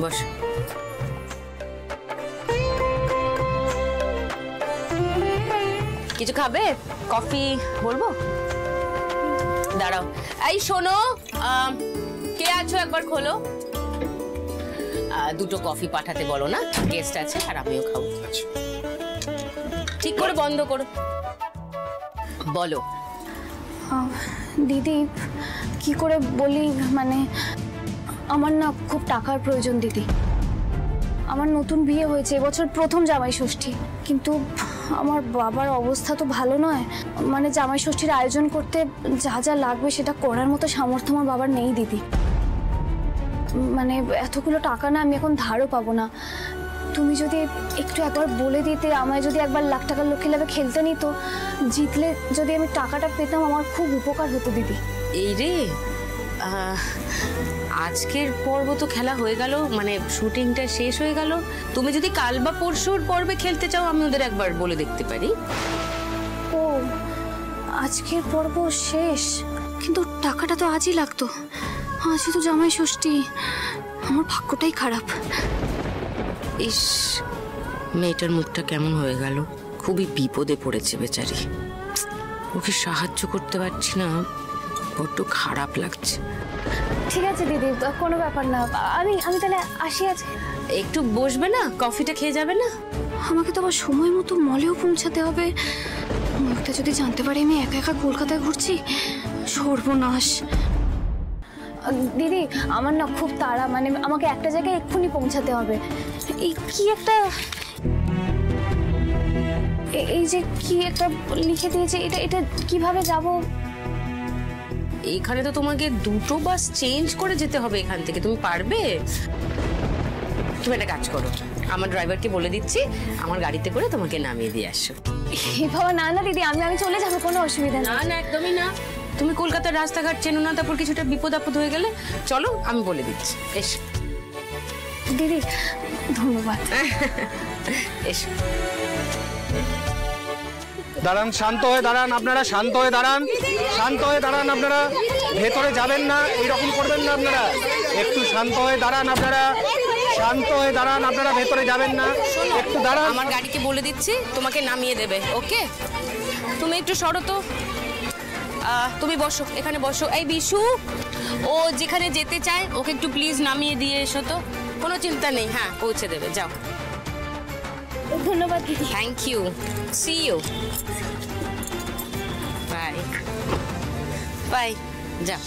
বস। কিছু খাবে? কফি বলবো? দাঁড়াও, এই শোনো, কে আছো একবার খোলো। দুটো কফি পাঠাতে বলো না, গেস্ট আছে আর আমিও খাবো। ঠিক করে বন্ধ করো। বলো। দিদি কি করে বলি, মানে আমার না খুব টাকার প্রয়োজন দিদি। আমার নতুন বিয়ে হয়েছে, এবছর প্রথম জামাই ষষ্ঠী, কিন্তু আমার বাবার অবস্থা তো ভালো নয়। মানে জামাই ষষ্ঠীর আয়োজন করতে যা যা লাগবে সেটা করার মতো সামর্থ্য আমার বাবার নেই দিদি। মানে এতগুলো টাকা না আমি এখন ধারও পাবো না। তুমি যদি একটু একবার বলে দিতে, আমায় যদি একবার লাখ টাকার লক্ষ্মী লাভে খেলতে নিত, জিতলে যদি আমি টাকাটা পেতাম আমার খুব উপকার হতো দিদি। এই রে, আজকের পর্ব তো খেলা হয়ে গেল, মানে শুটিংটা শেষ হয়ে গেল। তুমি যদি কাল বা পরশুর পর্বে খেলতে চাও আমি ওদের একবার বলে দেখতে পারি। ও, আজকের পর্ব শেষ, কিন্তু টাকাটা তো আজই লাগতো। আজই তো জামাই ষষ্ঠী, আমার ভাগ্যটাই খারাপ। ইস, মেয়েটার মুখটা কেমন হয়ে গেল, খুবই বিপদে পড়েছে বেচারি। ওকে সাহায্য করতে পারছি না, বড্ড খারাপ লাগছে। ঠিক আছে দিদি, কোনো ব্যাপার না, আমি তাহলে আসি আজকে। একটু বসবে না, কফিটা খেয়ে যাবে না? আমাকে তো আবার সময় মতো মলেও পৌঁছাতে হবে। মুখটা যদি জানতে পারি আমি একা একা কলকাতায় ঘুরছি, সর্বনাশ। দিদি আমার না খুব তাড়া, মানে আমাকে একটা জায়গায় এক্ষুনি পৌঁছাতে হবে। এই কি একটা, এই যে কি একটা লিখে দিয়েছে, এটা কিভাবে যাব? এইখানে তো তোমাকে দুটো বাস চেঞ্জ করে যেতে হবে এখান থেকে, তুমি পারবে? তুমি একটা কাজ করো, আমার ড্রাইভারকে বলে দিচ্ছি আমার গাড়িতে করে তোমাকে নামিয়ে দিয়ে আসো। বাবা না না দিদি, আমি চলে যাবো, কোনো অসুবিধা না। না একদমই না, তুমি কলকাতার রাস্তাঘাট চেনো না, তারপর কিছুটা বিপদ আপদ হয়ে গেলে চলো আমি বলে দিচ্ছি। এসো দিদি, ধন্যবাদ। এসো। দাঁড়ান, শান্ত হয়ে দাঁড়ান আপনারা, শান্ত হয়ে দাঁড়ান, শান্ত হয়ে দাঁড়ান আপনারা। ভেতরে যাবেন না, এইরকম করবেন না আপনারা। একটু শান্ত হয়ে দাঁড়ান আপনারা, শান্ত হয়ে দাঁড়ান আপনারা, ভেতরে যাবেন না, একটু দাঁড়ান। আমার গাড়িকে বলে দিচ্ছি তোমাকে নামিয়ে দেবে, ওকে? তুমি একটু সরো তো, তুমি বসো, এখানে বসো। এই বিশু, ও যেখানে যেতে চায় ওকে একটু প্লিজ নামিয়ে দিয়ে এসো তো। কোনো চিন্তা নেই, হ্যাঁ পৌঁছে দেবে, যাও। ধন্যবাদ দিদি। Thank you, see you, bye bye, যাও।